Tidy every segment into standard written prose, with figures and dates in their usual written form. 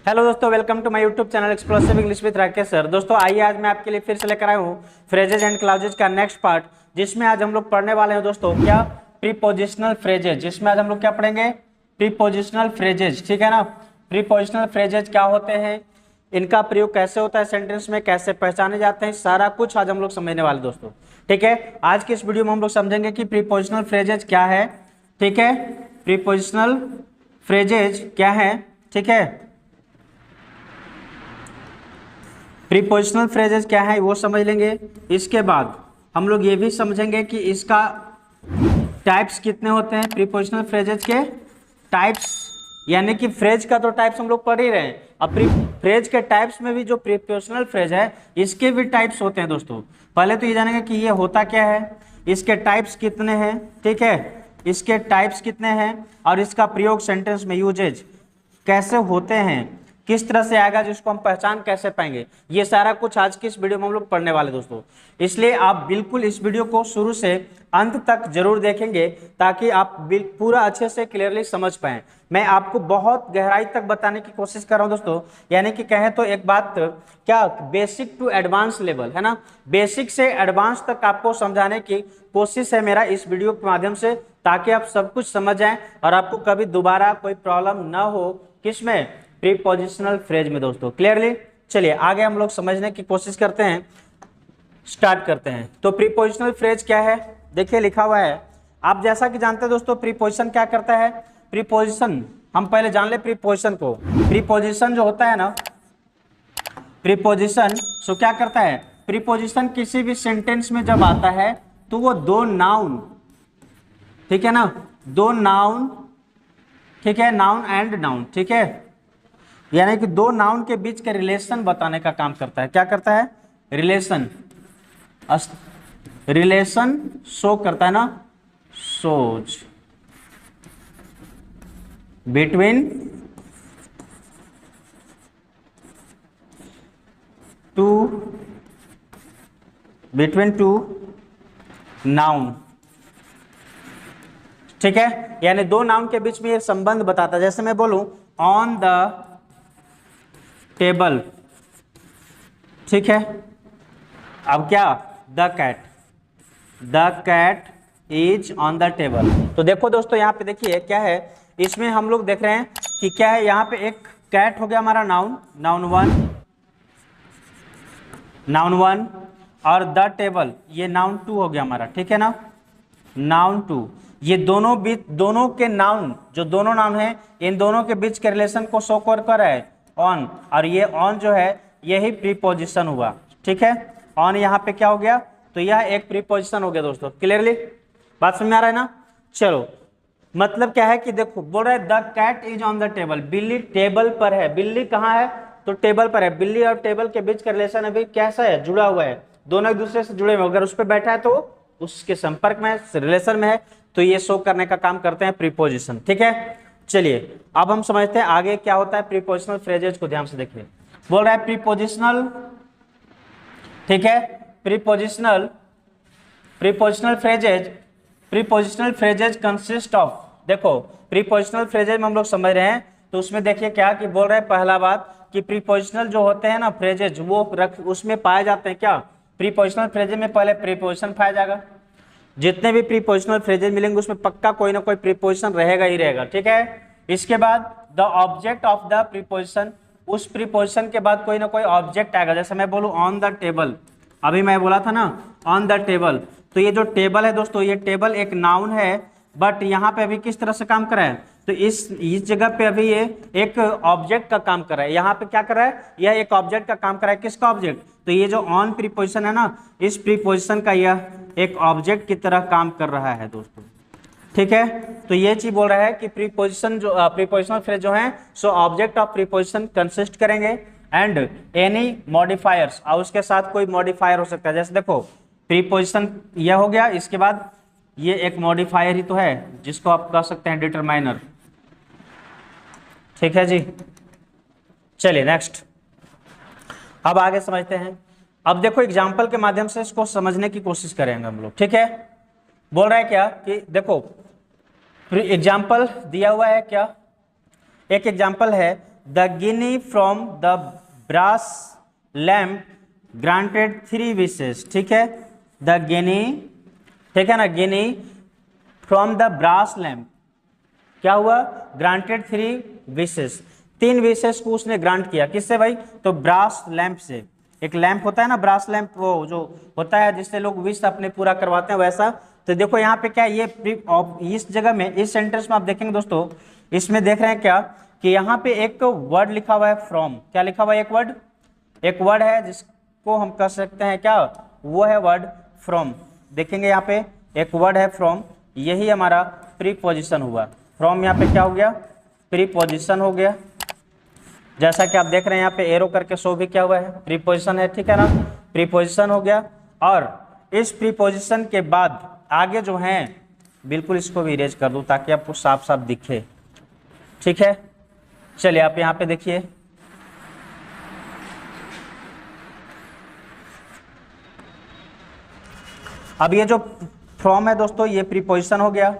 Hello दोस्तों, welcome to my YouTube channel explosive English with Rakesh sir. दोस्तों आइए आज मैं आपके लिए फिर से लेकर आया हूँ फ्रेजेज एंड क्लॉजेज का नेक्स्ट पार्ट, जिसमें आज हम लोग पढ़ने वाले हैं दोस्तों क्या प्रीपोजिशनल फ्रेजेज। जिसमें आज हम लोग क्या पढ़ेंगे, प्रीपोजिशनल फ्रेजेज। ठीक है ना। प्रीपोजिशनल फ्रेजेज क्या होते हैं, इनका प्रयोग कैसे होता है सेंटेंस में, कैसे पहचाने जाते हैं, सारा कुछ आज हम लोग समझने वाले दोस्तों। ठीक है, आज की इस वीडियो में हम लोग समझेंगे कि प्रीपोजिशनल फ्रेजेज क्या है। ठीक है, प्रीपोजिशनल फ्रेजेज क्या है। ठीक है, प्रीपोजिशनल फ्रेजेस क्या है वो समझ लेंगे। इसके बाद हम लोग ये भी समझेंगे कि इसका टाइप्स कितने होते हैं। प्रीपोजिशनल फ्रेजेस के टाइप्स, यानी कि फ्रेज का तो टाइप्स हम लोग पढ़ ही रहे हैं, अब फ्रेज के टाइप्स में भी जो प्रीपोजिशनल फ्रेज है इसके भी टाइप्स होते हैं दोस्तों। पहले तो ये जानेंगे कि ये होता क्या है, इसके टाइप्स कितने हैं। ठीक है, इसके टाइप्स कितने हैं और इसका प्रयोग सेंटेंस में यूजेज कैसे होते हैं, किस तरह से आएगा, जिसको हम पहचान कैसे पाएंगे, ये सारा कुछ आज की इस वीडियो में हम लोग पढ़ने वाले दोस्तों। इसलिए आप बिल्कुल इस वीडियो को शुरू से अंत तक जरूर देखेंगे ताकि आप पूरा अच्छे से क्लियरली समझ पाएं। मैं आपको बहुत गहराई तक बताने की कोशिश कर रहा हूं दोस्तों, यानी कि कहें तो एक बात क्या, बेसिक टू एडवांस लेवल है ना, बेसिक से एडवांस तक आपको समझाने की कोशिश है मेरा इस वीडियो के माध्यम से, ताकि आप सब कुछ समझ जाएं और आपको कभी दोबारा कोई प्रॉब्लम ना हो किसमें, प्रीपोजिशनल फ्रेज में दोस्तों। क्लियरली चलिए आगे हम लोग समझने की कोशिश करते हैं, स्टार्ट करते हैं। तो प्रीपोजिशनल फ्रेज क्या है, देखिए लिखा हुआ है। आप जैसा कि जानते हैं दोस्तों प्रीपोजिशन क्या करता है। प्रीपोजिशन हम पहले जान ले प्रीपोजिशन को। प्रीपोजिशन जो होता है ना, प्रीपोजिशन सो क्या करता है, प्रीपोजिशन किसी भी सेंटेंस में जब आता है तो वो दो नाउन, ठीक है ना, दो नाउन, ठीक है, नाउन एंड नाउन, ठीक है, यानी कि दो नाउन के बीच के रिलेशन बताने का काम करता है। क्या करता है, रिलेशन, रिलेशन शो करता है ना, शोज बिटवीन टू नाउन। ठीक है, यानी दो नाउन के बीच में ये संबंध बताता है। जैसे मैं बोलूं ऑन द टेबल, ठीक है, अब क्या, the cat is on the table. तो देखो दोस्तों यहाँ पे देखिए क्या है, इसमें हम लोग देख रहे हैं कि क्या है, यहाँ पे एक कैट हो गया हमारा नाउन, नाउन वन, और द टेबल ये नाउन टू हो गया हमारा। ठीक है ना, नाउन टू, ये दोनों बीच, दोनों के नाउन, जो दोनों नाउन है इन दोनों के बीच के रिलेशन को शो कर रहा है ऑन, और ये ऑन जो है यही प्रीपोजिशन हुआ। ठीक है, ऑन यहाँ पे क्या हो गया, तो यह एक प्रीपोजिशन हो गया दोस्तों। क्लियरली बात समझ में आ रहा है ना। चलो मतलब क्या है कि देखो बोल रहा है the cat is on the table, बिल्ली टेबल पर है। बिल्ली कहाँ है, तो टेबल पर है। बिल्ली और टेबल के बीच का रिलेशन अभी कैसा है, जुड़ा हुआ है, दोनों एक दूसरे से जुड़े हुए। अगर उस पर बैठा है तो उसके संपर्क में, रिलेशन में है, तो ये शो करने का काम करते हैं प्रीपोजिशन। ठीक है, चलिए अब हम समझते हैं आगे क्या होता है प्रीपोजिशनल फ्रेजेज को। ध्यान से देखिए, बोल रहा है प्रीपोजिशनल, ठीक है, प्रीपोजिशनल फ्रेजेज कंसिस्ट ऑफ, देखो प्रीपोजिशनल फ्रेजेज में हम लोग समझ रहे हैं, तो उसमें देखिए क्या कि बोल रहे हैं पहला बात कि प्रीपोजिशनल जो होते हैं ना फ्रेजेज, वो उसमें पाए जाते हैं क्या, प्रीपोजिशनल फ्रेजेज में पहले प्रीपोजिशन पाया जाएगा। जितने भी प्रीपोजिशनल फ्रेजेज मिलेंगे उसमें पक्का कोई ना कोई प्रीपोजिशन रहेगा ही रहेगा। ठीक है, इसके बाद the object of the preposition, उस प्रीपोजिशन के बाद कोई ना कोई ऑब्जेक्ट आएगा। जैसे मैं बोलूं ऑन द टेबल, अभी मैं बोला था ना ऑन द टेबल, तो ये जो टेबल है दोस्तों, ये टेबल एक नाउन है, बट यहाँ पे अभी किस तरह से काम कर रहा है, तो इस जगह पे अभी ये एक ऑब्जेक्ट का काम कर रहा है। यहाँ पे क्या कर रहा है, यह एक ऑब्जेक्ट का काम कर रहा है। किसका ऑब्जेक्ट, तो ये जो ऑन प्रीपोजिशन है ना, इस प्रीपोजिशन का यह एक ऑब्जेक्ट की तरह काम कर रहा है दोस्तों। ठीक है, तो ये चीज बोल रहा है कि प्रीपोजिशन जो प्रीपोजिशनल फ्रेज जो है so object of preposition consist करेंगे एंड एनी मॉडिफायर्स, और उसके साथ कोई मॉडिफायर हो सकता है। जैसे देखो प्रीपोजिशन यह हो गया, इसके बाद ये एक मॉडिफायर ही तो है जिसको आप कह सकते हैं डिटरमाइनर। ठीक है जी, चलिए नेक्स्ट, अब आगे समझते हैं। अब देखो एग्जाम्पल के माध्यम से इसको समझने की कोशिश करेंगे हम लोग। ठीक है, बोल रहा है क्या कि देखो एग्जाम्पल दिया हुआ है क्या, एक एग्जाम्पल है the genie from the brass lamp granted 3 wishes. ठीक है, द गिनी, ठीक है ना, genie from the brass lamp क्या हुआ, ग्रांटेड 3 विशेस, 3 विशेस को उसने ग्रांट किया। किससे भाई, तो ब्रास लैंप से। एक लैंप होता है ना, ब्रास लैंप, वो जो होता है जिससे लोग विश अपने पूरा करवाते हैं वैसा। तो देखो यहाँ पे क्या, ये इस जगह में, इस सेंटेंस में आप देखेंगे दोस्तों, इसमें देख रहे हैं क्या कि यहाँ पे एक वर्ड लिखा हुआ है फ्रॉम। क्या लिखा हुआ है, एक वर्ड है जिसको हम कह सकते हैं क्या, वो है वर्ड फ्रॉम। देखेंगे यहाँ पे एक वर्ड है फ्रॉम, यही हमारा प्रीपोजिशन हुआ। फ्रॉम यहाँ पे क्या हो गया, प्रीपोजिशन हो गया। जैसा कि आप देख रहे हैं यहाँ पे एरो करके शो भी क्या हुआ है, प्रीपोजिशन है। ठीक है ना, प्रीपोजिशन हो गया। और इस प्रीपोजिशन के बाद आगे जो है, बिल्कुल इसको भी इरेज कर दूं ताकि आपको साफ साफ दिखे। ठीक है, चलिए आप यहाँ पे देखिए, अब ये जो फ्रॉम है दोस्तों, ये प्रीपोजिशन हो गया।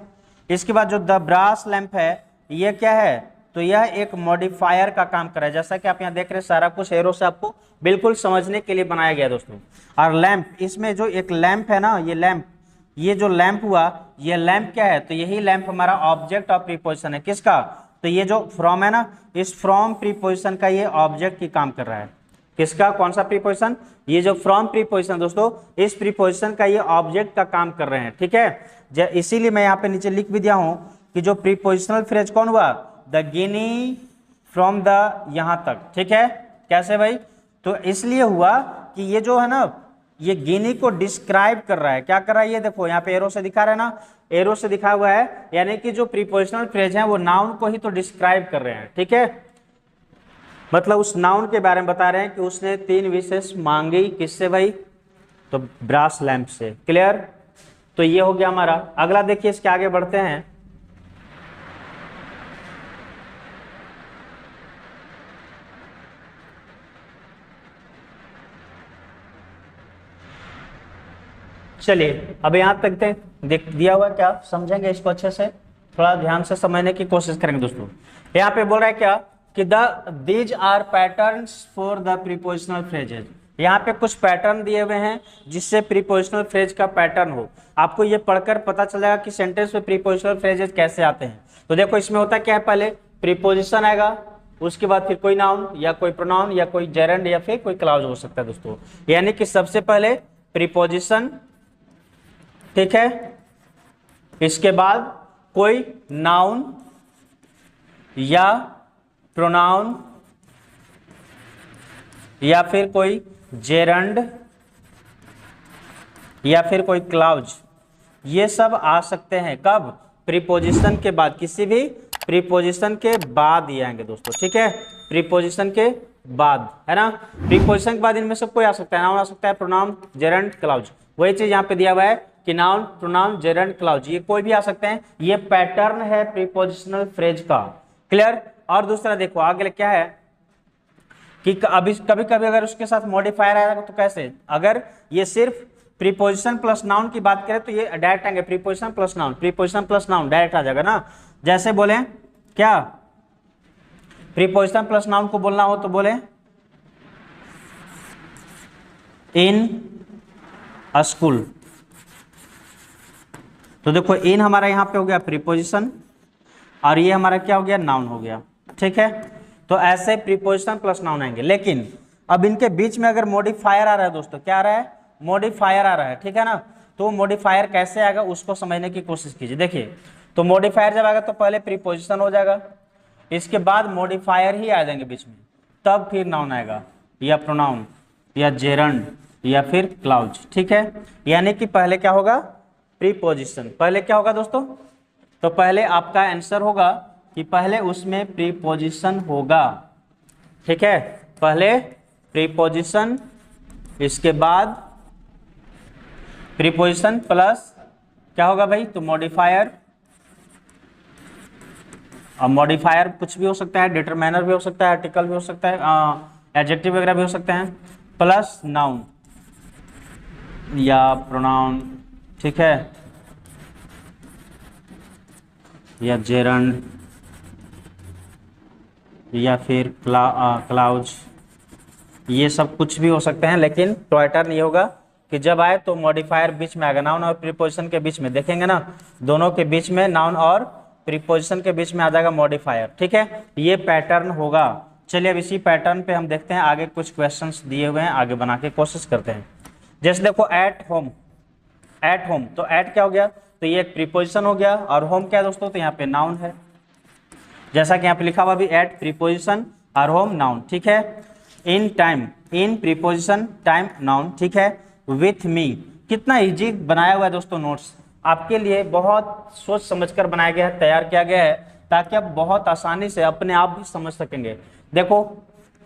इसके बाद जो द ब्रास लैंप है, ये क्या है, तो यह एक मॉडिफायर का काम कर रहा है। जैसा कि आप यहाँ देख रहे हैं, सारा कुछ एरो से आपको बिल्कुल समझने के लिए बनाया गया दोस्तों। और लैंप, इसमें जो एक लैंप है ना, ये लैंप, ये जो लैंप हुआ, ये लैंप क्या है, तो यही लैंप हमारा ऑब्जेक्ट ऑफ प्रीपोजिशन है। किसका, तो ये जो फ्रॉम है ना, इस फ्रॉम प्रीपोजिशन का ये ऑब्जेक्ट की काम कर रहा है। किसका, कौन सा प्रीपोजिशन, ये जो फ्रॉम प्रीपोजिशन दोस्तों, इस प्रीपोजिशन का ये ऑब्जेक्ट का काम कर रहे हैं। ठीक है, इसीलिए मैं यहाँ पे नीचे लिख भी दिया हूं कि जो प्रीपोजिशनल फ्रेज कौन हुआ, द गिनी फ्रॉम द, यहां तक। ठीक है, कैसे भाई, तो इसलिए हुआ कि ये जो है ना, ये गिनी को डिस्क्राइब कर रहा है। क्या कर रहा है, ये देखो यहाँ पे एरो से दिखा रहा है ना, एरो से दिखा हुआ है, यानी कि जो प्रीपोजिशनल फ्रेज है वो नाउन को ही तो डिस्क्राइब कर रहे हैं। ठीक है, मतलब उस नाउन के बारे में बता रहे हैं कि उसने 3 विशेष मांगी। किससे भाई, तो ब्रास लैंप से। क्लियर, तो ये हो गया हमारा। अगला देखिए, इसके आगे बढ़ते हैं। चलिए अब यहां तक देख दिया हुआ, क्या समझेंगे इसको अच्छे से, थोड़ा ध्यान से समझने की कोशिश करेंगे दोस्तों। यहाँ पे बोल रहा है क्या कि these are patterns for the prepositional phrases. यहाँ पे कुछ पैटर्न दिए हुए हैं जिससे प्रीपोजिशनल फ्रेज का पैटर्न हो। आपको ये पढ़कर पता चलेगा कि सेंटेंस में प्रीपोजिशनल फ्रेजेज कैसे आते हैं। तो देखो इसमें होता क्या है, पहले प्रीपोजिशन आएगा, उसके बाद फिर कोई नाउन या कोई प्रोनाउन या कोई जेरेंड या फिर कोई क्लाउज हो सकता है दोस्तों। यानी कि सबसे पहले प्रीपोजिशन, ठीक है, इसके बाद कोई नाउन या प्रोनाउन या फिर कोई जेरंड या फिर कोई क्लाउज, ये सब आ सकते हैं। कब, प्रीपोजिशन के बाद, किसी भी प्रीपोजिशन के बाद ये आएंगे दोस्तों। ठीक है, प्रीपोजिशन के बाद, है ना, प्रीपोजिशन के बाद इनमें सब कोई आ सकता है। नाउन आ सकता है, प्रोनाउन, जेरंड, क्लाउज। वही चीज यहाँ पे दिया हुआ है कि नाउन, प्रोनाउन, जेरंड, क्लाउज, ये कोई भी आ सकते हैं। ये पैटर्न है प्रीपोजिशनल फ्रेज का। क्लियर। और दूसरा देखो आगे क्या है कि अभी कभी कभी अगर उसके साथ मॉडिफायर आएगा तो कैसे, अगर ये सिर्फ प्रीपोजिशन प्लस नाउन की बात करें तो ये डायरेक्ट आएंगे, preposition plus noun, preposition plus noun direct आ जाएगा ना। जैसे बोले क्या, प्रीपोजिशन प्लस नाउन को बोलना हो तो बोले इन अ स्कूल। तो देखो इन हमारा यहाँ पे हो गया प्रीपोजिशन और ये हमारा क्या हो गया, नाउन हो गया। ठीक है, तो ऐसे प्रीपोजिशन प्लस नाउन आएंगे। लेकिन अब इनके बीच में अगर मॉडिफायर आ रहा है दोस्तों, क्या आ रहा है, मॉडिफायर आ रहा है। ठीक है ना, तो मॉडिफायर कैसे आएगा उसको समझने की कोशिश कीजिए। देखिए, तो मॉडिफायर जब आएगा तो पहले प्रीपोजिशन हो जाएगा, इसके बाद मॉडिफायर ही आ जाएंगे बीच में, तब फिर नाउन आएगा या प्रोनाउन या जेरंड या फिर क्लाउज। ठीक है, यानी कि पहले क्या होगा, प्रीपोजिशन। पहले क्या होगा दोस्तों, तो पहले आपका आंसर होगा कि पहले उसमें प्रीपोजिशन होगा। ठीक है, पहले प्रीपोजिशन, इसके बाद प्रीपोजिशन प्लस क्या होगा भाई, तो मॉडिफायर। और मॉडिफायर कुछ भी हो सकता है, डिटरमाइनर भी हो सकता है, आर्टिकल भी हो सकता है, एडजेक्टिव वगैरह भी हो सकते हैं, प्लस नाउन या प्रोनाउन। ठीक है, या जेरंड या फिर क्लाउज, ये सब कुछ भी हो सकते हैं, लेकिन टॉय टर्न ये होगा कि जब आए तो मॉडिफायर बीच में आएगा, नाउन और प्रीपोजिशन के बीच में, देखेंगे ना दोनों के बीच में, नाउन और प्रीपोजिशन के बीच में आ जाएगा मॉडिफायर। ठीक है, ये पैटर्न होगा। चलिए अब इसी पैटर्न पे हम देखते हैं, आगे कुछ क्वेश्चंस दिए हुए हैं, आगे बना के कोशिश करते हैं। जैसे देखो एट होम, एट होम, तो एट क्या हो गया, तो ये एक प्रीपोजिशन हो गया, और होम क्या है दोस्तों, तो यहाँ पे नाउन है, जैसा कि यहाँ पे लिखा हुआ भी एट प्रीपोजिशन और होम नाउन। ठीक है, in time, in preposition, time noun. ठीक है, विथ मी, कितना इजी बनाया हुआ है दोस्तों नोट्स, आपके लिए बहुत सोच समझकर बनाया गया है, तैयार किया गया है, ताकि आप बहुत आसानी से अपने आप भी समझ सकेंगे। देखो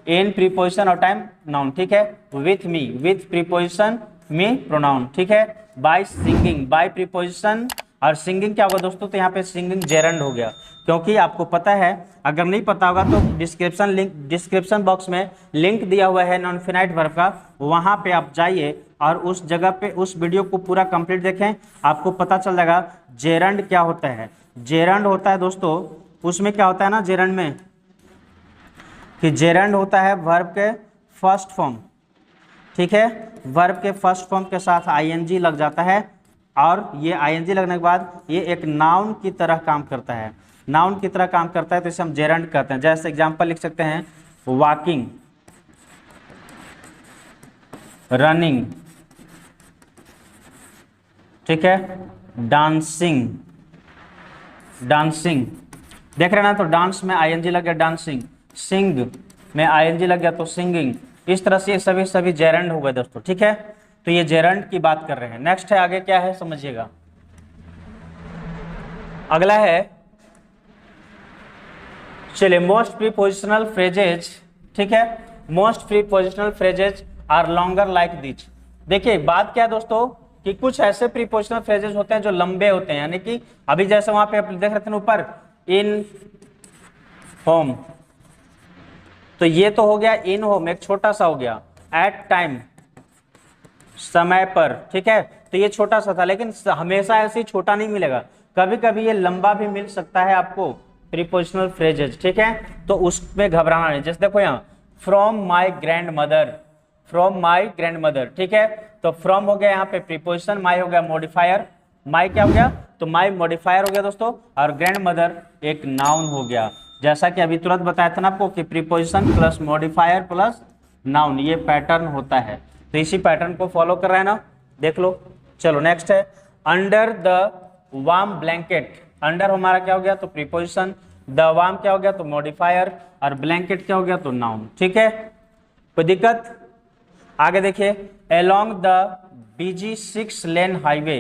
इन प्रीपोजिशन और टाइम नाउन। ठीक है, with me, with preposition, me pronoun. ठीक है, बाय सिंगिंग, बाय प्रीपोजिशन और सिंगिंग क्या होगा दोस्तों, तो यहाँ पे सिंगिंग जेरंड हो गया, क्योंकि आपको पता है, अगर नहीं पता होगा तो डिस्क्रिप्शन बॉक्स में लिंक दिया हुआ है नॉन फिनाइट वर्ब का, वहां पे आप जाइए और उस जगह पे उस वीडियो को पूरा कंप्लीट देखें, आपको पता चल जाएगा जेरंड क्या होता है। जेरंड होता है दोस्तों, उसमें क्या होता है ना जेरंड में, कि जेरंड होता है वर्ब के फर्स्ट फॉर्म। ठीक है, वर्ब के फर्स्ट फॉर्म के साथ आईएनजी लग जाता है, और ये आईएनजी लगने के बाद ये एक नाउन की तरह काम करता है, नाउन की तरह काम करता है, तो इसे हम जेरंड कहते हैं। जैसे एग्जांपल लिख सकते हैं, वॉकिंग, रनिंग, ठीक है, डांसिंग, डांसिंग, देख रहे हैं ना, तो डांस में आईएनजी लग गया डांसिंग, सिंग में आईएनजी लग गया तो सिंगिंग, इस तरह से ये सभी जेरंड हो गए दोस्तों। ठीक है, तो ये जेरंड की बात कर रहे हैं। नेक्स्ट है, आगे क्या है समझिएगा, अगला है, चलिए मोस्ट प्रीपोजिशनल फ्रेजेज। ठीक है, most prepositional phrases are longer like this. देखिए बात क्या है दोस्तों, कि कुछ ऐसे प्रीपोजिशनल फ्रेजेज होते हैं जो लंबे होते हैं, यानी कि अभी जैसे वहां पे आप देख रहे थे ऊपर, इन होम, तो ये तो हो गया इन होम, एक छोटा सा हो गया, एट टाइम, समय पर। ठीक है, तो ये छोटा सा था, लेकिन हमेशा ऐसे ही छोटा नहीं मिलेगा, कभी कभी ये लंबा भी मिल सकता है आपको प्रीपोजिशनल फ्रेजेज। ठीक है, तो उसमें घबराना नहीं। जैसे देखो यहाँ, from my grand mother, from my grand mother. ठीक है, तो फ्रॉम हो गया यहाँ पे प्रीपोजिशन, माई हो गया मॉडिफायर, माई क्या हो गया, तो माई मॉडिफायर हो गया दोस्तों, और ग्रैंड मदर एक नाउन हो गया। जैसा कि अभी तुरंत बताया था ना आपको कि preposition plus modifier plus noun, ये पैटर्न होता है, तो इसी पैटर्न को फॉलो कर रहे हैं ना, देख लो। चलो नेक्स्ट है, under the warm blanket, under हमारा क्या हो गया, तो प्रीपोजिशन, द वार्म क्या हो गया, तो मॉडिफायर, और ब्लैंकेट क्या हो गया, तो नाउन। ठीक है, कोई दिक्कत, आगे देखिए, along the busy 6 lane highway.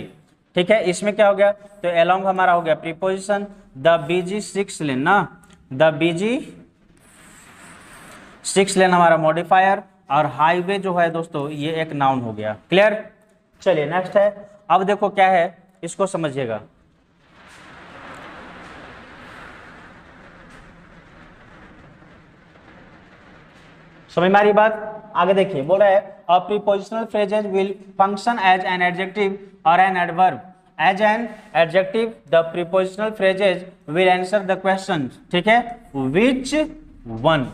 ठीक है, इसमें क्या हो गया, तो अलोंग हमारा हो गया प्रीपोजिशन, द बीजी 6 लेन ना, द बीजी 6 लेन हमारा मॉडिफायर, और हाईवे जो है दोस्तों ये एक नाउन हो गया। क्लियर, चलिए नेक्स्ट है, अब देखो क्या है, इसको समझिएगा। समझ में आ रही बात, आगे देखिए, बोल रहा है a prepositional phrases will function as an adjective और an adverb. As an adjective the prepositional phrases will answer the question. ठीक है, विच वन,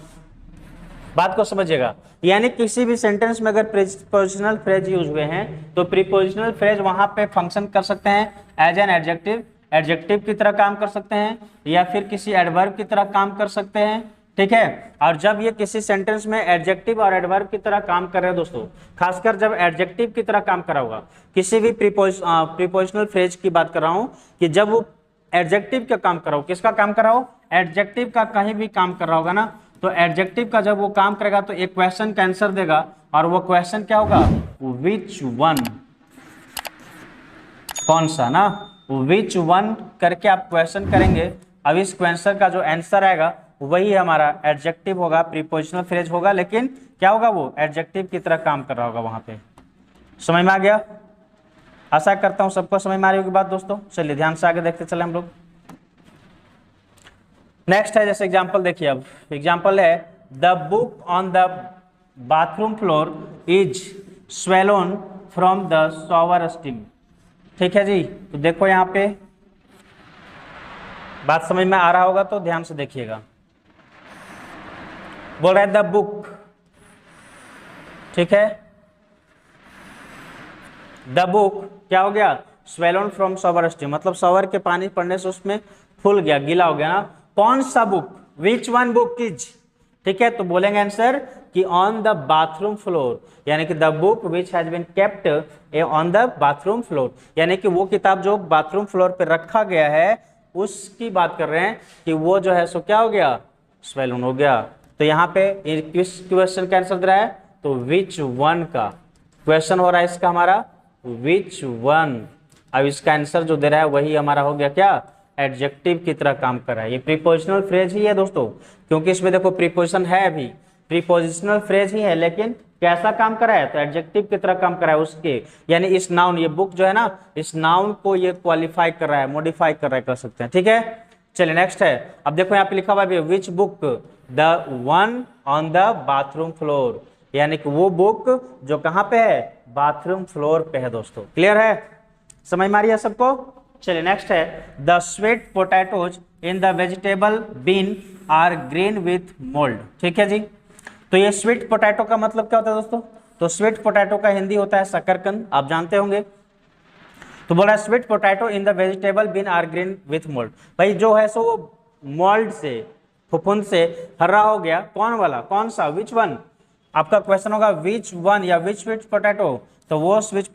बात को समझिएगा, यानी किसी भी सेंटेंस में अगर प्रीपोजिशनल फ्रेज यूज हुए हैं तो प्रीपोजिशनल फ्रेज वहां पे फंक्शन कर सकते हैं एज एन एडजेक्टिव, एडजेक्टिव की तरह काम कर सकते हैं, या फिर किसी एडवर्ब की तरह काम कर सकते हैं। ठीक है, और जब ये किसी सेंटेंस में एडजेक्टिव और एडवर्ब की तरह काम कर रहे हैं दोस्तों, खासकर जब एडजेक्टिव की तरह काम कर रहा होगा, किसी भी प्रीपोजिशनल फ्रेज की बात कर रहा हूं, कि जब वो एडजेक्टिव का काम कर रहा हो, किसका काम कर रहा हो, एडजेक्टिव का कहीं भी काम कर रहा होगा ना, तो एडजेक्टिव का जब वो काम करेगा तो एक क्वेश्चन का आंसर देगा, और वो क्वेश्चन क्या होगा, विच वन, कौन सा ना, विच वन करके आप क्वेश्चन करेंगे। अब इस क्वेश्चन का जो आंसर आएगा वही हमारा एडजेक्टिव होगा, प्रीपोजिशनल फ्रेज होगा, लेकिन क्या होगा, वो एडजेक्टिव की तरह काम कर रहा होगा वहां पे। समझ में आ गया, आशा करता हूं सबको समझ में आ रही होगी बात दोस्तों। चलिए ध्यान से आगे देखते चले हम लोग। नेक्स्ट है, जैसे एग्जांपल देखिए, अब एग्जांपल है, the book on the bathroom floor is swollen from the shower steam. ठीक है जी, तो देखो यहाँ पे बात समझ में आ रहा होगा तो ध्यान से देखिएगा। बोल रहा है द बुक, ठीक है, द बुक क्या हो गया, स्वेलन फ्रॉम शॉवर स्टीम, मतलब शॉवर के पानी पड़ने से उसमें फूल गया, गीला हो गया ना। कौन सा book, which one book is, ठीक है, तो बोलेंगे आंसर कि ऑन द बाथरूम फ्लोर, यानी कि the book which has been kept on the bathroom floor, यानी कि वो किताब जो बाथरूम फ्लोर पे रखा गया है उसकी बात कर रहे हैं कि वो जो है सो क्या हो गया, स्वेलन हो गया। तो यहाँ पे किस क्वेश्चन का आंसर दे रहा है, तो विच वन का क्वेश्चन हो रहा है इसका हमारा, विच वन। अब इसका आंसर जो दे रहा है वही हमारा हो गया क्या, एडजेक्टिव की तरह काम कर रहा है। ये प्रीपोजिशनल फ्रेज ही है दोस्तों, क्योंकि इसमें देखो प्रीपोजिशन है भी, प्रीपोजिशनल फ्रेज ही है, लेकिन कैसा काम कर रहा है, तो एडजेक्टिव की तरह काम कर रहा है उसके, यानी इस नाउन, ये बुक जो है ना, इस नाउन को ये क्वालिफाई कर रहा है, मॉडिफाई कर रहा है, कर सकते हैं, ठीक है। चलिए नेक्स्ट है, अब देखो यहाँ पे लिखा हुआ है which book, the one on the bathroom floor, यानी कि वो बुक जो कहाँ पे है, बाथरूम फ्लोर पे है दोस्तों। क्लियर है, समझ में आ रही है सबको। चलिए नेक्स्ट है, the sweet potatoes in the vegetable bin are green with mould, ठीक है जी। तो ये स्वीट पोटैटो का मतलब क्या होता है दोस्तों, तो स्वीट पोटैटो का हिंदी होता है शकरकंद, आप जानते होंगे। तो बोला sweet potato in the vegetable bin are green with mould, भाई जो है सो मोल्ड से, फफूंद से हरा हो गया, कौन वाला, कौन सा, विच वन, आपका क्वेश्चन होगा विच वन या विच स्वीट पोटैटो, तो वो स्वीट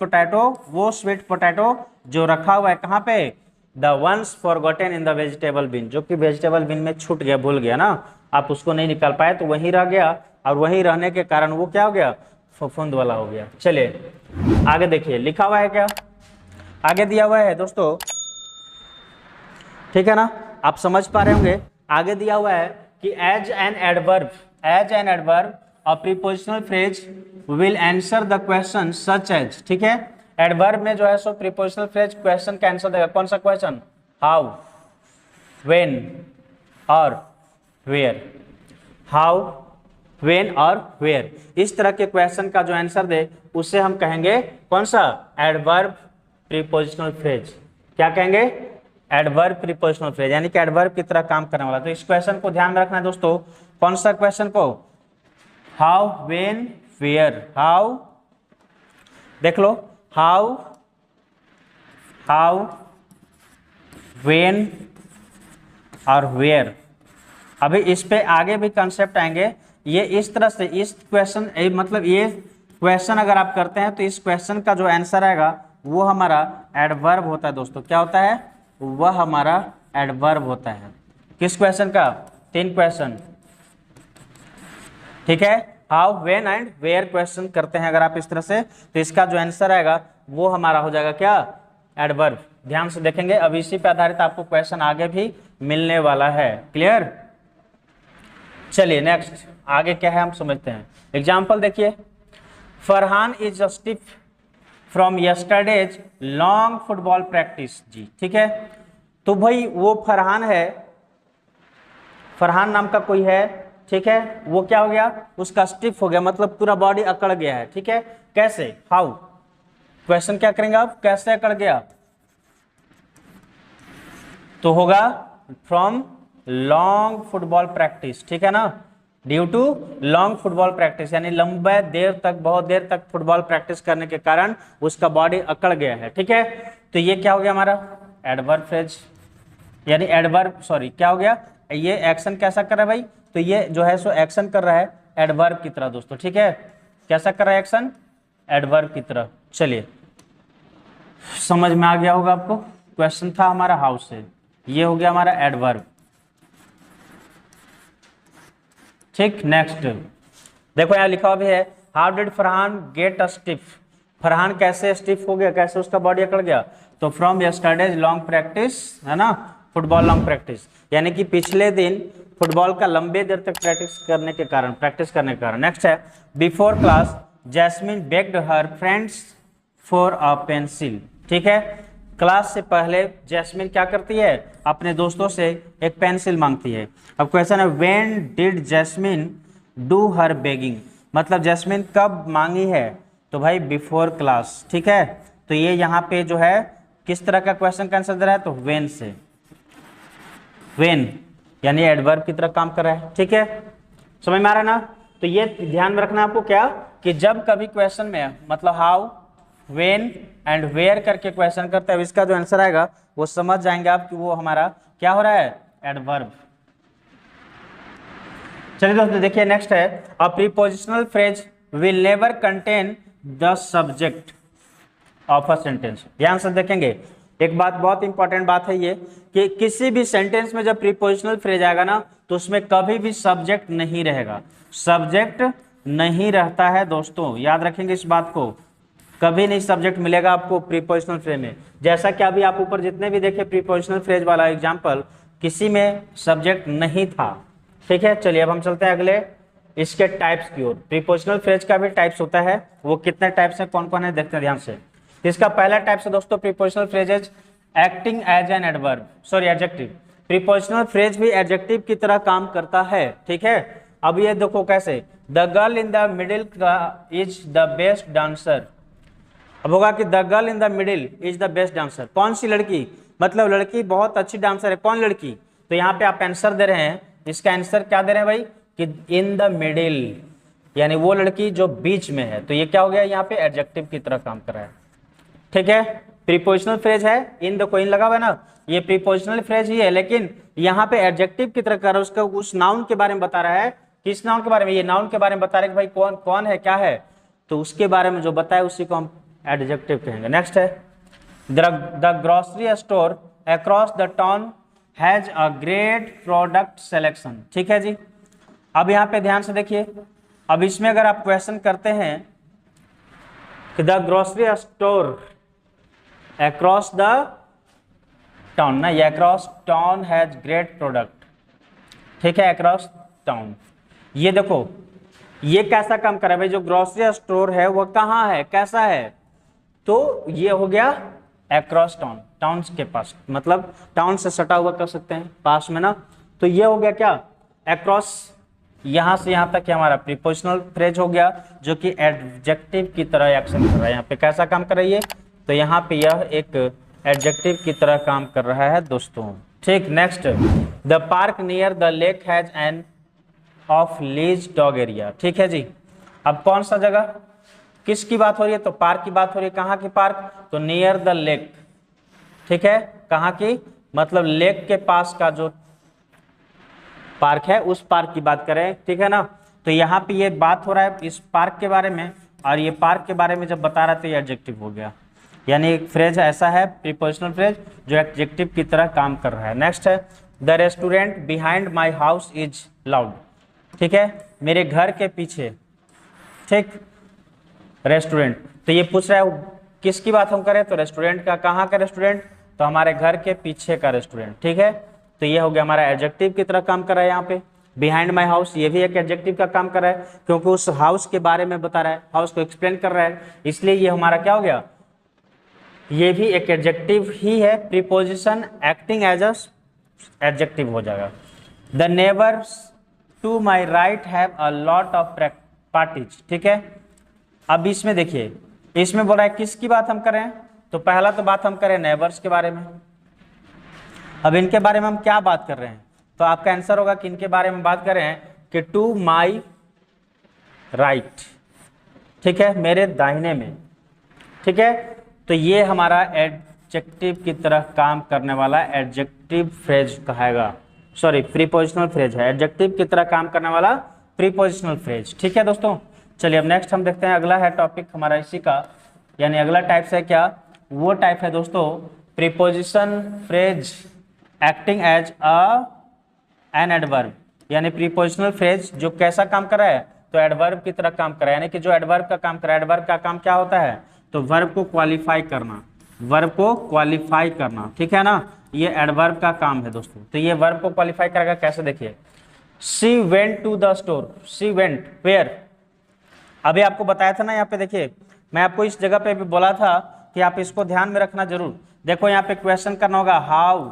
पोटैटो जो रखा हुआ है कहाँ पे, the once forgotten in the vegetable bin, जो कि वेजिटेबल बिन में छूट गया, भूल गया ना, आप उसको नहीं निकाल पाए तो वहीं रह गया, और वहीं रहने के कारण वो क्या हो गया, फफूंद वाला हो गया। चलिए आगे देखिए लिखा हुआ है क्या, आगे दिया हुआ है दोस्तों, ठीक है ना, आप समझ पा रहे होंगे। आगे दिया हुआ है कि as an adverb a prepositional phrase will answer the question such as, ठीक है, एडवर्ब में जो है सो प्रीपोजिशनल फ्रेज क्वेश्चन का आंसर देगा, कौन सा क्वेश्चन, हाउ, व्हेन और वेयर, हाउ, व्हेन और वेयर, इस तरह के क्वेश्चन का जो आंसर दे उसे हम कहेंगे कौन सा, एडवर्ब प्रीपोजिशनल फ्रेज, क्या कहेंगे, एडवर्ब प्रीपोजिशनल फ्रेज, यानी कि एडवर्ब की तरह काम करने वाला। तो इस क्वेश्चन को ध्यान में रखना है दोस्तों, कौन सा क्वेश्चन को, हाउ, व्हेन, वेयर, हाउ, देख लो, हाउ, व्हेन और वेयर। अभी इस पे आगे भी कंसेप्ट आएंगे, ये इस तरह से, इस क्वेश्चन मतलब ये क्वेश्चन अगर आप करते हैं तो इस क्वेश्चन का जो आंसर आएगा वो हमारा एडवर्ब होता है दोस्तों, क्या होता है, वह हमारा एडवर्ब होता है। किस क्वेश्चन का, 3 क्वेश्चन, ठीक है, how, when and where question करते हैं अगर आप इस तरह से, तो इसका जो आंसर आएगा वो हमारा हो जाएगा क्या, एडवर्ब। ध्यान से देखेंगे, अब इसी पे आधारित आपको क्वेश्चन आगे भी मिलने वाला है। क्लियर, चलिए नेक्स्ट आगे क्या है हम समझते हैं। एग्जाम्पल देखिए, Farhan is stiff from yesterday's long football practice, जी ठीक है। तो भाई वो फरहान है, फरहान नाम का कोई है, ठीक है, वो क्या हो गया, उसका स्टिफ हो गया, मतलब पूरा बॉडी अकड़ गया है, ठीक है, कैसे, हाउ, क्वेश्चन क्या करेंगे आप, कैसे अकड़ गया, तो होगा फ्रॉम लॉन्ग फुटबॉल प्रैक्टिस, ठीक है ना, due to long football practice, यानी लंबे देर तक, बहुत देर तक फुटबॉल प्रैक्टिस करने के कारण उसका बॉडी अकड़ गया है, ठीक है। तो ये क्या हो गया हमारा एडवर्ब फ्रेज, यानी एडवर्ब, सॉरी क्या हो गया, ये एक्शन कैसा कर रहा है भाई, तो ये जो है सो एक्शन कर रहा है एडवर्ब की तरह दोस्तों, ठीक है, कैसा कर रहा है एक्शन, एडवर्ब की तरह। चलिए समझ में आ गया होगा आपको, क्वेश्चन था हमारा हाउ से, ये हो गया हमारा एडवर्ब, ठीक। नेक्स्ट देखो यहाँ लिखा हुआ भी है, how did Farhan get a stiff, Farhan कैसे स्टिफ हो गया, कैसे उसका बॉडी अकड़ गया, तो फ्रॉम यस्टरडेज लॉन्ग प्रैक्टिस, है ना, फुटबॉल लॉन्ग प्रैक्टिस, यानी कि पिछले दिन फुटबॉल का लंबे देर तक प्रैक्टिस करने के कारण। नेक्स्ट है, before class Jasmine begged her friends for a pencil, ठीक है, क्लास से पहले जैस्मिन क्या करती है, अपने दोस्तों से एक पेंसिल मांगती है। अब क्वेश्चन है, when did Jasmine do her begging, मतलब जैस्मिन कब मांगी है, तो भाई बिफोर क्लास, ठीक है। तो ये यहाँ पे जो है किस तरह का क्वेश्चन का आंसर दे रहा है, तो व्हेन से, व्हेन यानी एडवर्ब की तरह काम कर रहा है, ठीक है। समझ में आ रहा है ना? तो ये ध्यान में रखना आपको क्या, कि जब कभी क्वेश्चन में मतलब हाउ, व्हेन एंड वेयर करके क्वेश्चन करते हैं, इसका जो आंसर आएगा वो समझ जाएंगे आप कि वो हमारा क्या हो रहा है, एडवर्ब। चलिए दोस्तों देखिए नेक्स्ट है, a prepositional phrase will never contain the subject of a sentence. ध्यान से देखेंगे, एक बात बहुत इंपॉर्टेंट बात है ये, कि किसी भी सेंटेंस में जब प्रीपोजिशनल फ्रेज आएगा ना, तो उसमें कभी भी सब्जेक्ट नहीं रहेगा। सब्जेक्ट नहीं रहता है दोस्तों, याद रखेंगे इस बात को, कभी नहीं सब्जेक्ट मिलेगा आपको प्रीपोजिशनल फ्रेज में। जैसा कि अभी आप ऊपर जितने भी देखे प्रीपोजिशनल फ्रेज वाला एग्जाम्पल, किसी में सब्जेक्ट नहीं था। ठीक है, चलिए अब हम चलते हैं अगले इसके टाइप्स की ओर। प्रीपोजिशनल फ्रेज का भी टाइप्स होता है, वो कितने टाइप्स हैं, कौन कौन है, देखते हैं ध्यान से। इसका पहला टाइप है दोस्तों prepositional phrases acting as an adverb, sorry adjective. Prepositional phrase भी एडजेक्टिव की तरह काम करता है। ठीक है, अब ये देखो कैसे, the girl in the middle is the best dancer. अब होगा कि the girl in the middle is the best dancer, कौन सी लड़की, मतलब लड़की बहुत अच्छी डांसर है, कौन लड़की, तो यहाँ पे आप आंसर दे रहे हैं, इसका आंसर क्या दे रहे हैं भाई, कि इन द मिडिल, यानी वो लड़की जो बीच में है। तो ये क्या हो गया, यहाँ पे एडजेक्टिव की तरह काम कर रहा है। ठीक है, प्रीपोजिशनल फ्रेज है, इन द कोइन लगा हुआ है ना, ये प्रीपोजिशनल फ्रेज ही है, लेकिन यहाँ पे एडजेक्टिव की तरह कर रहा है, उसका उस नाउन के बारे में बता रहा है। किस नाउन के बारे में, ये नाउन के बारे में बता रहा है कि भाई कौन कौन है, क्या है, तो उसके बारे में जो बताया उसी को हम एडजेक्टिव कहेंगे। नेक्स्ट है, the grocery store across the town has a great product selection. ठीक है जी, अब यहाँ पे ध्यान से देखिए, अब इसमें अगर आप क्वेश्चन करते हैं कि the grocery store across the town, ना ये across town has great product. ठीक है, अक्रॉस टाउन, ये देखो ये कैसा काम कर रहा है भाई, जो ग्रोसरी स्टोर है वो कहाँ है, कैसा है, तो ये हो गया अक्रॉस टाउन, टाउन के पास, मतलब टाउन से सटा हुआ कर सकते हैं, पास में ना। तो ये हो गया क्या, अक्रॉस, यहां से यहां तक हमारा प्रीपोजिशनल फ्रेज हो गया, जो कि एडजेक्टिव की तरह एक्शन कर रहा है। यहाँ पे कैसा काम कर रही है, तो यहाँ पे यह एक एडजेक्टिव की तरह काम कर रहा है दोस्तों। ठीक, next, the park near the lake has an of lease dog area. ठीक है जी, अब कौन सा जगह, किसकी बात हो रही है, तो पार्क की बात हो रही है, कहाँ की पार्क, तो नियर द लेक। ठीक है, कहाँ की, मतलब लेक के पास का जो पार्क है उस पार्क की बात करें। ठीक है ना, तो यहाँ पे ये बात हो रहा है इस पार्क के बारे में, और ये पार्क के बारे में जब बता रहा था ये एडजेक्टिव हो गया, यानी एक फ्रेज ऐसा है प्रीपोजिशनल फ्रेज जो एडजेक्टिव की तरह काम कर रहा है। नेक्स्ट है, the restaurant behind my house is loud. ठीक है, मेरे घर के पीछे, ठीक, रेस्टोरेंट, तो ये पूछ रहा है किसकी बात हम करें, तो रेस्टोरेंट का, कहाँ का रेस्टोरेंट, तो हमारे घर के पीछे का रेस्टोरेंट। ठीक है, तो ये हो गया हमारा एडजेक्टिव की तरह काम कर रहा है। यहाँ पे बिहाइंड माई हाउस, ये भी एक एडजेक्टिव का काम कर रहा है, क्योंकि उस हाउस के बारे में बता रहा है, हाउस को एक्सप्लेन कर रहा है, इसलिए ये हमारा क्या हो गया, ये भी एक एडजेक्टिव ही है, preposition acting as a adjective हो जाएगा। The neighbours to my right have a lot of parties. ठीक है, अब इसमें देखिए, इसमें बोल रहा है किसकी बात हम करें, तो पहला तो बात हम करें नेबर्स के बारे में। अब इनके बारे में हम क्या बात कर रहे हैं, तो आपका आंसर होगा कि इनके बारे में बात कर रहे हैं कि टू माई राइट। ठीक है, मेरे दाहिने में। ठीक है, तो ये हमारा एडजेक्टिव की तरह काम करने वाला एडजेक्टिव फ्रेज कहेगा, सॉरी प्रीपोजिशनल फ्रेज है, एडजेक्टिव की तरह काम करने वाला प्रीपोजिशनल फ्रेज। ठीक है दोस्तों, चलिए अब नेक्स्ट हम देखते हैं, अगला है टॉपिक हमारा इसी का, यानी अगला टाइप है क्या, वो टाइप है दोस्तों preposition phrase acting as an adverb, यानी प्रीपोजिशनल फ्रेज जो कैसा काम कर रहा है, तो एडवर्ब की तरह काम कर रहा है, यानी कि जो एडवर्ब का काम कर रहा है, एडवर्ब का काम क्या होता है, तो वर्ब को क्वालिफाई करना, वर्ब को क्वालिफाई करना। ठीक है ना, ये एडवर्ब का काम है दोस्तों। तो ये वर्ब को क्वालिफाई करेगा कैसे, देखिए, she went to the store, she went where, अभी आपको बताया था ना, यहाँ पे देखिए मैं आपको इस जगह पे भी बोला था कि आप इसको ध्यान में रखना जरूर। देखो यहाँ पे क्वेश्चन करना होगा, हाउ,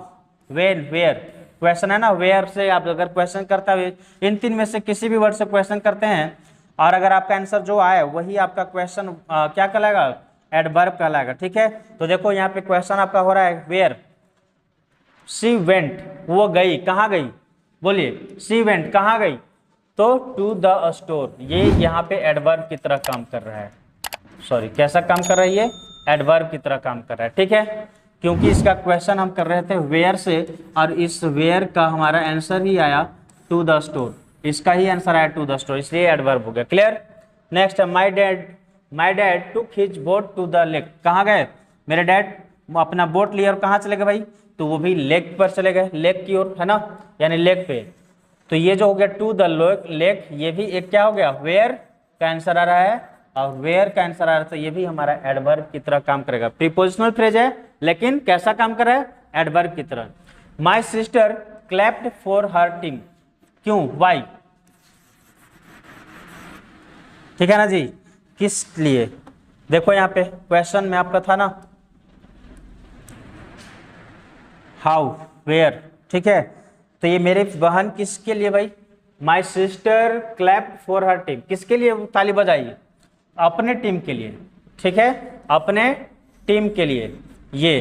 व्हेन, वेयर, क्वेश्चन है ना, वेयर से आप अगर क्वेश्चन करता है, इन तीन में से किसी भी वर्ड से क्वेश्चन करते हैं, और अगर आपका आंसर जो आए वही आपका क्वेश्चन क्या कहलाएगा, एडवर्ब कहलाएगा। ठीक है, तो देखो यहाँ पे क्वेश्चन आपका हो रहा है वेयर, शी वेंट, वो गई, कहाँ गई, बोलिए, शी वेंट कहाँ गई, तो टू द स्टोर ये यहाँ पे एडवर्ब की तरह काम कर रहा है, सॉरी कैसा काम कर रहा है, ये एडवर्ब की तरह काम कर रहा है, ठीक है। क्योंकि इसका क्वेश्चन हम कर रहे थे वेयर से, और इस वेयर का हमारा आंसर ही आया टू द स्टोर, इसका ही आंसर आया टू द स्टोर, इसलिए एडवर्ब हो गया। क्लियर। नेक्स्ट है my dad took his boat to the lake. कहाँ गए मेरे डैड, अपना बोट लिए और कहाँ चले गए भाई, तो वो भी लेक पर चले गए, लेक की ओर, है ना, यानी लेक पे। तो ये जो हो गया टू द लेक, ये भी एक क्या हो गया, वेयर का आंसर आ रहा है, और वेयर का आंसर आ रहा है, तो ये भी हमारा एडवर्ब की तरह काम करेगा। प्रीपोजिशनल फ्रेज है लेकिन कैसा काम कर रहा है, एडवर्ब की तरह। My sister clapped for her team, क्यों, वाई, ठीक है ना जी, किस लिए। देखो यहाँ पे क्वेश्चन में आपका था ना हाउ, वेयर, ठीक है। तो ये मेरे बहन किसके लिए भाई, my sister clapped for her team, किसके लिए ताली बजाई, अपने टीम के लिए, ठीक है, अपने टीम के लिए। ये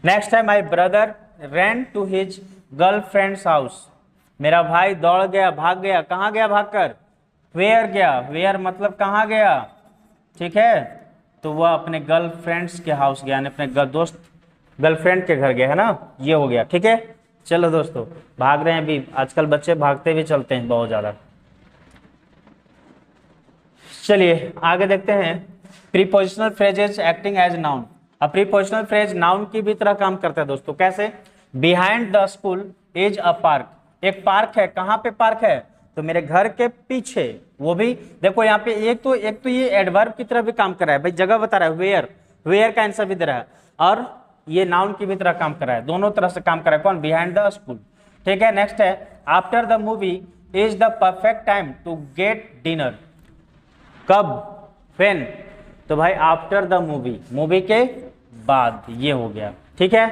नेक्स्ट है my brother ran to his girlfriend's house, मेरा भाई दौड़ गया, भाग गया, कहाँ गया भागकर, वेयर गया, वेयर मतलब कहाँ गया, ठीक है, तो वह अपने गर्लफ्रेंड्स के हाउस गया, अपने दोस्त गर्लफ्रेंड के घर गया, है ना, ये हो गया, ठीक है। चलो दोस्तों, भाग रहे हैं अभी, आजकल बच्चे भागते भी चलते हैं बहुत ज्यादा। चलिए आगे देखते हैं prepositional phrases acting as noun. अब प्रीपोजिशनल फ्रेज नाउन की भी तरह काम करता है दोस्तों, कैसे, behind the school is a park, एक पार्क है, कहाँ पे पार्क है, तो मेरे घर के पीछे, वो भी देखो यहाँ पे एक तो ये एडवर्ब की तरह भी काम कर रहा है भाई, जगह बता रहा है, वेयर का आंसर भी दे रहा है, और ये नाउन की भी तरह काम कर रहा है, दोनों तरह से काम कर रहा है, कौन, बिहाइंड द स्कूल, ठीक है। नेक्स्ट है after the movie is the perfect time to get dinner, कब, व्हेन, तो भाई आफ्टर द मूवी के बाद, ये हो गया, ठीक है।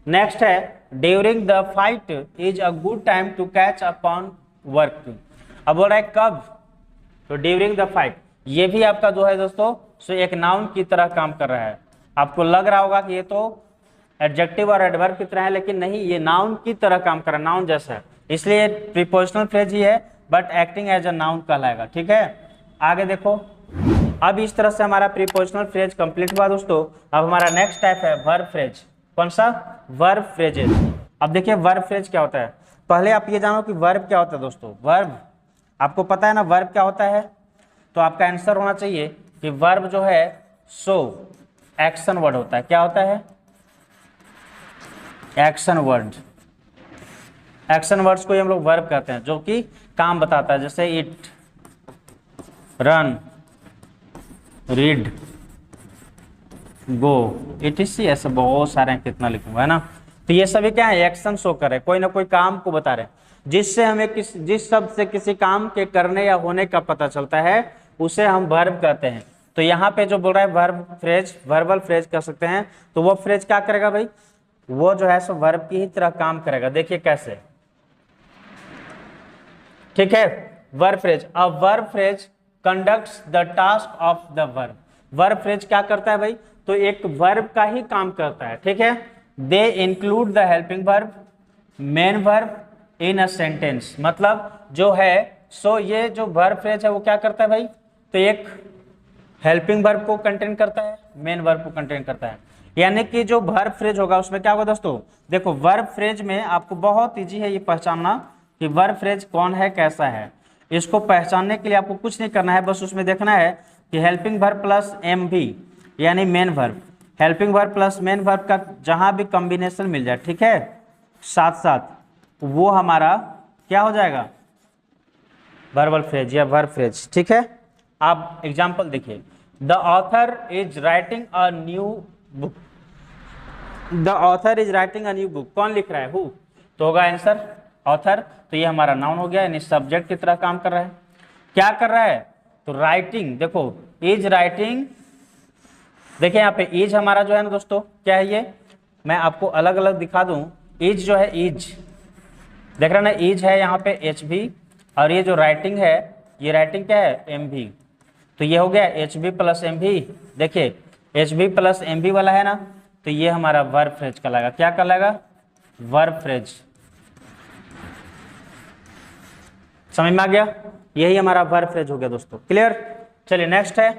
नेक्स्ट है during the fight is a good time to catch upon work, अब बोल रहा है कब, तो ड्यूरिंग द फाइट, ये भी आपका जो है दोस्तों सो एक नाउन की तरह काम कर रहा है। आपको लग रहा होगा कि ये तो एडजेक्टिव और एडवर्ब की तरह है, लेकिन नहीं, ये नाउन की तरह काम कर रहा है, नाउन जैसा है, इसलिए प्रीपोजिशनल फ्रेज ही है but acting as a noun कहलाएगा, ठीक है। आगे देखो, अब इस तरह से हमारा प्रीपोजिशनल फ्रेज कंप्लीट हुआ दोस्तों। अब हमारा नेक्स्ट टाइप है वर्ब फ्रेज, कौन सा, वर्ब फ्रेजेस। अब देखिए वर्ब फ्रेज क्या होता है, पहले आप ये जानो कि वर्ब क्या होता है दोस्तों, वर्ब आपको पता है ना वर्ब क्या होता है, तो आपका आंसर होना चाहिए कि वर्ब जो है सो एक्शन वर्ड होता है, क्या होता है, एक्शन वर्ड, एक्शन वर्ड्स को हम लोग वर्ब कहते हैं, जो कि काम बताता है, जैसे it, run, read, go, etc, ऐसे बहुत सारे हैं, कितना लिखूंगा, है ना। तो ये सभी क्या है, एक्शन शो कर रहे हैं, कोई ना कोई काम को बता रहे हैं, जिससे हमें जिस शब्द से किसी काम के करने या होने का पता चलता है उसे हम वर्ब कहते हैं। तो यहाँ पे जो बोल रहा है वर्ब फ्रेज, वर्बल फ्रेज कह सकते हैं, तो वो फ्रेज क्या करेगा भाई, वो जो है सो वर्ब की ही तरह काम करेगा। देखिए कैसे, ठीक है, verb phrase, a verb phrase conducts the task of the verb, verb phrase क्या करता है भाई, तो एक वर्ब का ही काम करता है, ठीक है। They include the helping verb, main verb in a sentence, मतलब जो है सो ये जो वर्ब फ्रेज है वो क्या करता है भाई, तो एक हेल्पिंग वर्ब को कंटेन करता है, मेन वर्ब को कंटेन करता है, यानी कि जो वर्ब फ्रेज होगा उसमें क्या होगा दोस्तों, देखो वर्ब फ्रेज में आपको बहुत इजी है ये पहचानना कि वर्ब फ्रेज कौन है, कैसा है। इसको पहचानने के लिए आपको कुछ नहीं करना है, बस उसमें देखना है कि हेल्पिंग वर्ब प्लस एम भी यानी main verb, helping verb plus main verb का जहां भी कॉम्बिनेशन मिल जाए, ठीक है, साथ साथ वो हमारा क्या हो जाएगा, वर्बल फ्रेज या वर्ब फ्रेज, ठीक है। आप एग्जांपल देखिए, the author is writing a new book, the author is writing a new book, कौन लिख रहा है, हु, तो होगा आंसर ऑथर, तो ये हमारा नाउन हो गया, यानी सब्जेक्ट की तरह काम कर रहा है। क्या कर रहा है, तो राइटिंग, देखो इज राइटिंग, देखिए यहाँ पे इज हमारा जो है ना दोस्तों क्या है, ये मैं आपको अलग अलग दिखा दूं, इज जो है इज, देख रहे ना, इज है यहाँ पे एच भी, और ये जो राइटिंग है ये राइटिंग क्या है, एम भी, तो ये हो गया एच बी प्लस एम भी, देखिए एच बी प्लस एम भी वाला है ना, तो ये हमारा वर्ब फ्रेज कहलाएगा, क्या कहलाएगा, वर्ब फ्रेज, समझ में आ गया? यही हमारा वर्ब फ्रेज हो गया दोस्तों। क्लियर? चलिए नेक्स्ट है,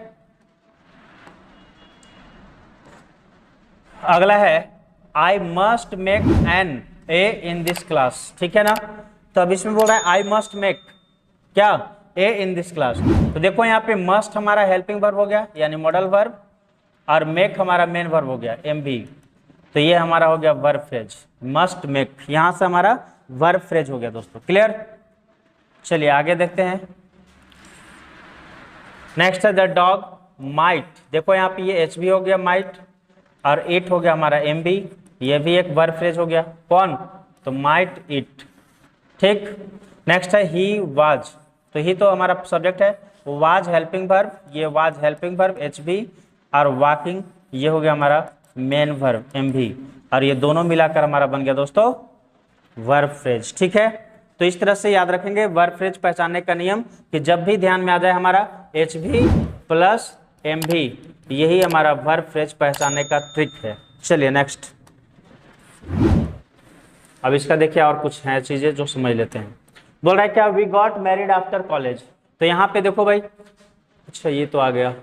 अगला है I must make an A in this class. ठीक है ना? तो अब इसमें बोल रहा है आई मस्ट मेक क्या, ए इन दिस क्लास। तो देखो यहाँ पे मस्ट हमारा हेल्पिंग वर्ब हो गया यानी मॉडल वर्ब, और मेक हमारा मेन वर्ब हो गया एम बी। तो ये हमारा हो गया वर्ब फ्रेज, मस्ट मेक, यहां से हमारा वर्ब फ्रेज हो गया दोस्तों। क्लियर? चलिए आगे देखते हैं। नेक्स्ट है द डॉग माइट। देखो यहाँ पे ये एच बी हो गया माइट, और इट हो गया हमारा एम बी, ये भी एक वर्ब फ्रेज हो गया। कौन? तो माइट इट। ठीक। नेक्स्ट है ही वाज। तो ही तो हमारा सब्जेक्ट है, वाज हेल्पिंग वर्ब, ये was helping verb H B, और वॉकिंग ये हो गया हमारा मेन वर्ब एम बी, और ये दोनों मिलाकर हमारा बन गया दोस्तों वर्ब फ्रेज। ठीक है? तो इस तरह से याद रखेंगे वर्ब फ्रेज पहचानने का नियम, कि जब भी ध्यान में आ जाए हमारा एच भी प्लस एम भी, यही हमारा वर्ब फ्रेज पहचानने का ट्रिक है। चलिए नेक्स्ट, अब इसका देखिए और कुछ है चीजें जो समझ लेते हैं। बोल रहा है क्या, we got married after college. तो यहाँ पे देखो भाई, अच्छा ये तो आ गया,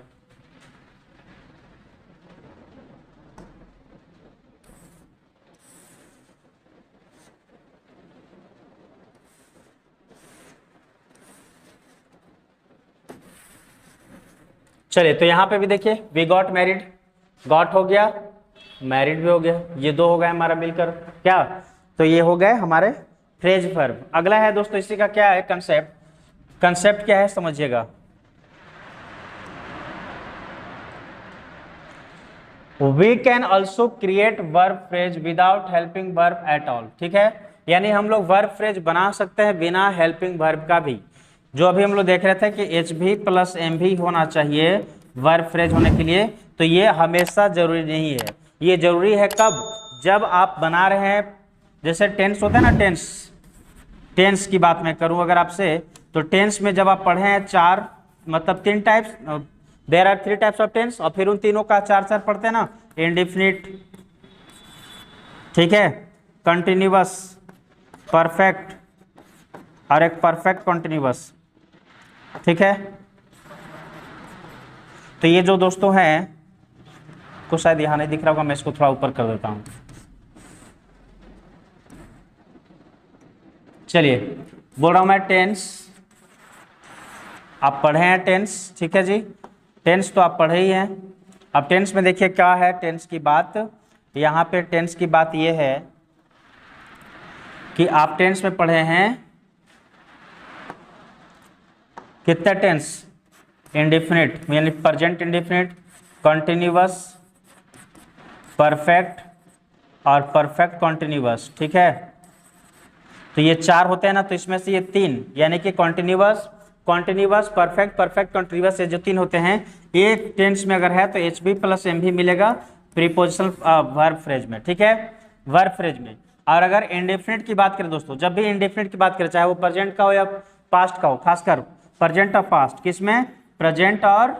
चलिए तो यहाँ पे भी देखिए वी गॉट मैरिड, गॉट हो गया, मैरिड भी हो गया, ये दो हो गए हमारा मिलकर क्या, तो ये हो गए हमारे फ्रेज वर्ब। अगला है दोस्तों इसी का क्या है कंसेप्ट, कंसेप्ट क्या है समझिएगा। We can also create verb phrase without helping verb at all. ठीक है? यानी हम लोग वर्ब फ्रेज बना सकते हैं बिना हेल्पिंग वर्ब का भी। जो अभी हम लोग देख रहे थे कि एच भी प्लस एम भी होना चाहिए वर्ब फ्रेज होने के लिए, तो ये हमेशा जरूरी नहीं है। ये जरूरी है कब, जब आप बना रहे हैं, जैसे टेंस होता है ना, टेंस, टेंस की बात मैं करूं अगर आपसे, तो टेंस में जब आप पढ़े हैं चार, मतलब तीन types, there are 3 types of tense, और फिर उन तीनों का चार चार पढ़ते हैं ना, इंडेफिनिट, ठीक है, कंटिन्यूअस, परफेक्ट, और एक परफेक्ट कंटिन्यूअस। ठीक है? तो ये जो दोस्तों हैं, को शायद यहां नहीं दिख रहा होगा, मैं इसको थोड़ा ऊपर कर देता हूं। चलिए बोल रहा हूं मैं टेंस, आप पढ़े हैं टेंस, ठीक है जी, टेंस तो आप पढ़े ही हैं। अब टेंस में देखिए क्या है टेंस की बात, यहाँ पे टेंस की बात ये है कि आप टेंस में पढ़े हैं कितना टेंस, इंडेफिनिट यानी प्रेजेंट इंडेफिनिट, कंटिन्यूअस, परफेक्ट और परफेक्ट कंटिन्यूअस। ठीक है? तो ये चार होते हैं ना, तो इसमें से ये तीन यानी कि continuous, continuous, perfect, perfect continuous, ये जो तीन होते हैं, एक टेंस में अगर है तो एच बी प्लस एम भी मिलेगा प्रीपोजिशनल वर्ब फ्रेज में। ठीक है? वर्ब फ्रेज में। और अगर इंडेफिनिट की बात करें दोस्तों, जब भी इंडेफिनिट की बात करें, चाहे वो प्रेजेंट का हो या पास्ट का हो, खासकर प्रेजेंट और पास्ट, किसमें, प्रेजेंट और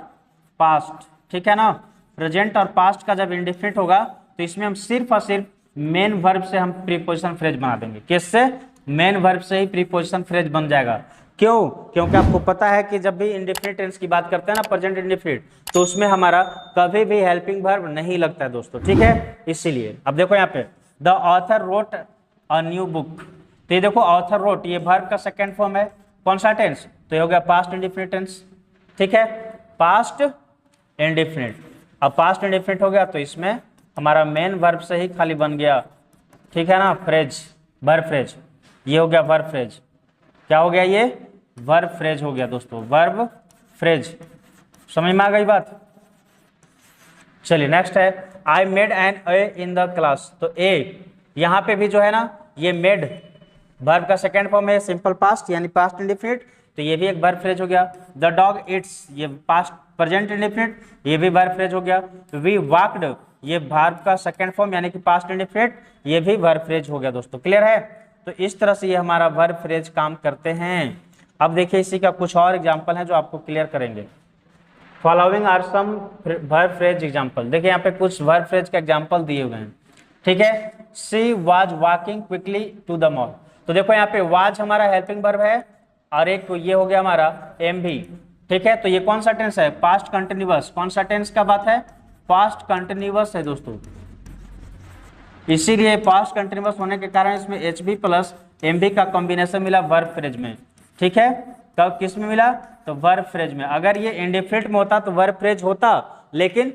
पास्ट। ठीक है ना? प्रेजेंट और पास्ट का जब इंडेफिनिट होगा तो इसमें हम सिर्फ और सिर्फ मेन वर्ब से हम प्रीपोजिशन फ्रेज बना देंगे। किससे? मेन वर्ब से ही प्रीपोजिशन फ्रेज बन जाएगा। क्यों? क्योंकि आपको पता है कि जब भी इंडेफिनिट टेंस की बात करते हैं ना, प्रेजेंट इंडेफिनिट, तो उसमें हमारा कभी भी हेल्पिंग वर्ब नहीं लगता है दोस्तों। ठीक है? इसीलिए अब देखो यहाँ पे the author wrote a new book. तो ये देखो ऑथर रोट, ये वर्ब का सेकेंड फॉर्म है, कौन सा टेंस, तो ये हो गया पास्ट इंडेफिनिट टेंस। ठीक है? Past indefinite. अब पास्ट इंडेफिनिट हो गया तो इसमें हमारा मेन वर्ब से ही खाली बन गया। ठीक है ना? फ्रेज, वर्ब फ्रेज, ये हो गया वर्ब फ्रेज। क्या हो गया? ये वर्ब फ्रेज हो गया दोस्तों, वर्ब फ्रेज। समझ में आ गई बात? चलिए नेक्स्ट है I made an A in the class. तो ए यहाँ पे भी जो है ना, ये मेड वर्ब का सेकेंड फॉर्म है, सिंपल पास्ट यानी पास्ट इंडेफिनिट, तो ये भी एक वर्ब फ्रेज हो गया। द डॉग इट्स, ये पास्ट प्रेजेंट इंडेफिनिट, ये भी वर्ब फ्रेज हो गया। वी वॉकड, ये वर्ब का सेकेंड फॉर्म यानी कि पास्ट इंडेफिनिट, ये भी वर्ब फ्रेज हो गया दोस्तों। क्लियर है? तो इस तरह से ये हमारा वर्ब फ्रेज काम करते हैं। अब देखिए इसी का कुछ और एग्जांपल है जो आपको क्लियर करेंगे। Following are some verb phrase example. देखिए यहाँ पे कुछ वर्ब फ्रेज का एग्जांपल दिए हुए हैं। ठीक है? She was walking quickly to the mall. तो देखो यहाँ पे वाज हमारा हेल्पिंग वर्ब है, और एक ये हो गया हमारा एम भी। ठीक है, तो ये कौन सा टेंस है? Past continuous. कौन सा टेंस का बात है? पास्ट कंटिन्यूअस है दोस्तों। इसीलिए पास्ट कंटिन्यूअस होने के कारण इसमें H B plus M B का कॉम्बिनेशन मिला वर्ब फ्रेज में। ठीक है, कब किस में मिला? तो वर्ब फ्रेज में। अगर ये इंडेफिनिट में होता तो वर्ब फ्रेज होता, लेकिन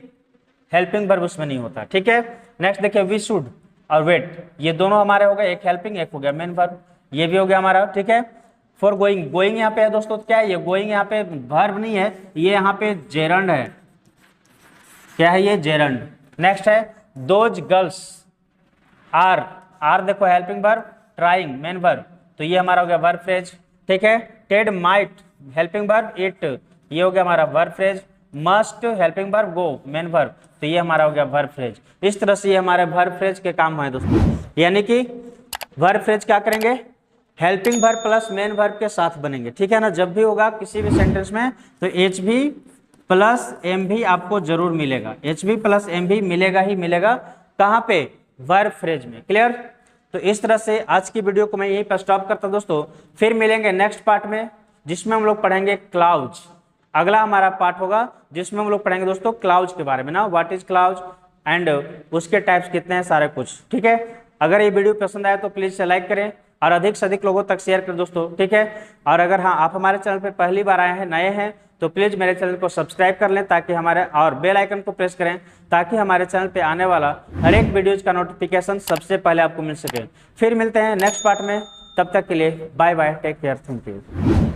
हेल्पिंग वर्ब उसमें नहीं होता। ठीक है, नेक्स्ट देखिए वी शुड और वेट, ये दोनों हमारे हो गए, एक हेल्पिंग एक हो गया मेन वर्ब, ये भी हो गया हमारा। ठीक है, फॉर गोइंग, गोइंग यहाँ पे है दोस्तों, क्या है ये? गोइंग यहाँ पे वर्ब नहीं है, ये यहाँ पे जेरंड है। क्या है ये? जेरंड। नेक्स्ट है दोज गर्ल्स आर, आर देखो helping verb, trying main verb, तो ये हमारा हो गया वर्ब फ्रेज। ठीक है, Ted might helping verb, it ये हो गया हमारा verb phrase. Must helping verb, go main verb, तो ये हमारा हो गया वर्ब फ्रेज। इस तरह से ये हमारे वर्ब फ्रेज के काम है दोस्तों। यानी कि वर्ब फ्रेज क्या करेंगे? Helping verb plus main verb के साथ बनेंगे। ठीक है ना, जब भी होगा किसी भी सेंटेंस में तो एच बी प्लस एम भी आपको जरूर मिलेगा, एच बी प्लस एम भी मिलेगा ही मिलेगा। कहाँ पे? वर्ब फ्रेज में। क्लियर? तो इस तरह से आज की वीडियो को मैं यहीं पर स्टॉप करता हूं दोस्तों। फिर मिलेंगे नेक्स्ट पार्ट में, जिसमें हम लोग पढ़ेंगे क्लाउज। अगला हमारा पार्ट होगा जिसमें हम लोग पढ़ेंगे दोस्तों क्लाउज के बारे में ना, व्हाट इज क्लाउज एंड उसके टाइप्स कितने हैं, सारे कुछ। ठीक है, अगर ये वीडियो पसंद आए तो प्लीज से लाइक करें और अधिक से अधिक लोगों तक शेयर करें दोस्तों। ठीक है, और अगर हाँ आप हमारे चैनल पर पहली बार आए हैं, नए हैं, तो प्लीज मेरे चैनल को सब्सक्राइब कर लें, ताकि हमारे और बेल आइकन को प्रेस करें, ताकि हमारे चैनल पे आने वाला हर एक वीडियोज का नोटिफिकेशन सबसे पहले आपको मिल सके। फिर मिलते हैं नेक्स्ट पार्ट में, तब तक के लिए bye bye, take care, thank you.